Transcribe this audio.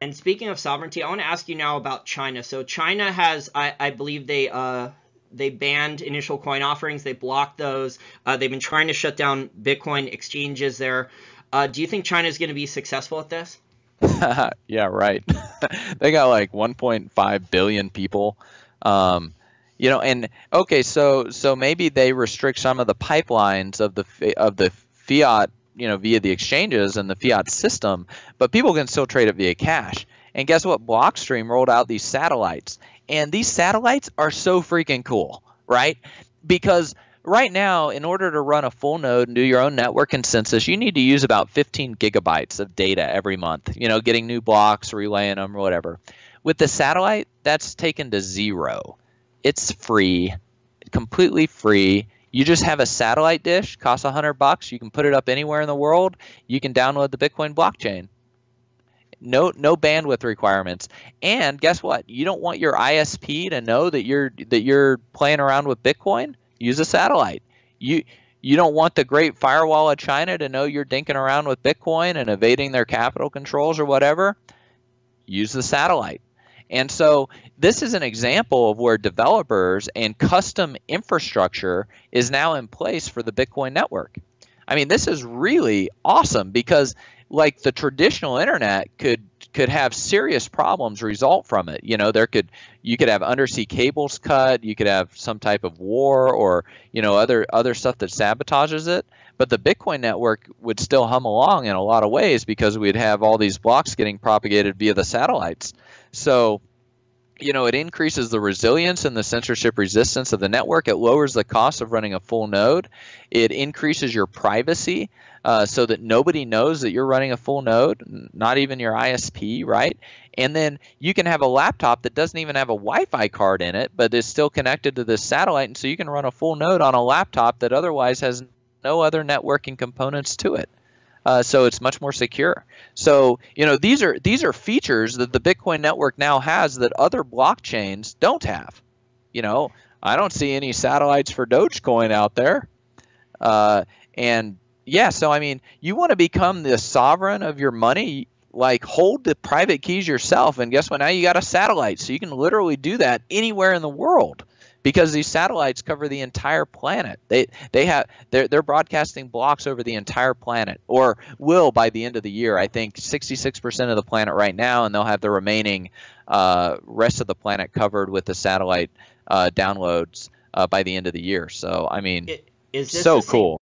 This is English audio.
And speaking of sovereignty, I want to ask you now about China. So China has, I believe they banned initial coin offerings. They blocked those. They've been trying to shut down Bitcoin exchanges there. Do you think China is going to be successful at this? Yeah, right. They got like 1.5 billion people. Um, and okay, so maybe they restrict some of the pipelines of the fiat, via the exchanges and the fiat system, but people can still trade it via cash. And guess what? Blockstream rolled out these satellites, and these satellites are so freaking cool, right? Because right now, in order to run a full node and do your own network consensus, you need to use about 15 gigabytes of data every month, getting new blocks, relaying them, or whatever. With the satellite, that's taken to zero. It's free, completely free. You just have a satellite dish, costs $100. You can put it up anywhere in the world. You can download the Bitcoin blockchain. No bandwidth requirements. And guess what? You don't want your ISP to know that you're playing around with Bitcoin? Use a satellite. You don't want the Great Firewall of China to know you're dinking around with Bitcoin and evading their capital controls or whatever? Use the satellite. And so this is an example of where developers and custom infrastructure is now in place for the Bitcoin network. I mean, this is really awesome because like the traditional internet could have serious problems result from it. You could have undersea cables cut, you could have some type of war or other stuff that sabotages it. But the Bitcoin network would still hum along in a lot of ways because we'd have all these blocks getting propagated via the satellites. So it increases the resilience and the censorship resistance of the network. It lowers the cost of running a full node. It increases your privacy so that nobody knows that you're running a full node, not even your ISP, right? And then you can have a laptop that doesn't even have a Wi-Fi card in it, but is still connected to this satellite, and so you can run a full node on a laptop that otherwise has no other networking components to it. So it's much more secure. So these are features that the Bitcoin network now has that other blockchains don't have. I don't see any satellites for Dogecoin out there. And yeah, so I mean, you want to become the sovereign of your money, like hold the private keys yourself. And guess what? Now you got a satellite, so you can literally do that anywhere in the world. Because these satellites cover the entire planet. They're broadcasting blocks over the entire planet, or will by the end of the year. I think 66% of the planet right now, and they'll have the remaining rest of the planet covered with the satellite downloads by the end of the year. So I mean, Is this so the same, cool.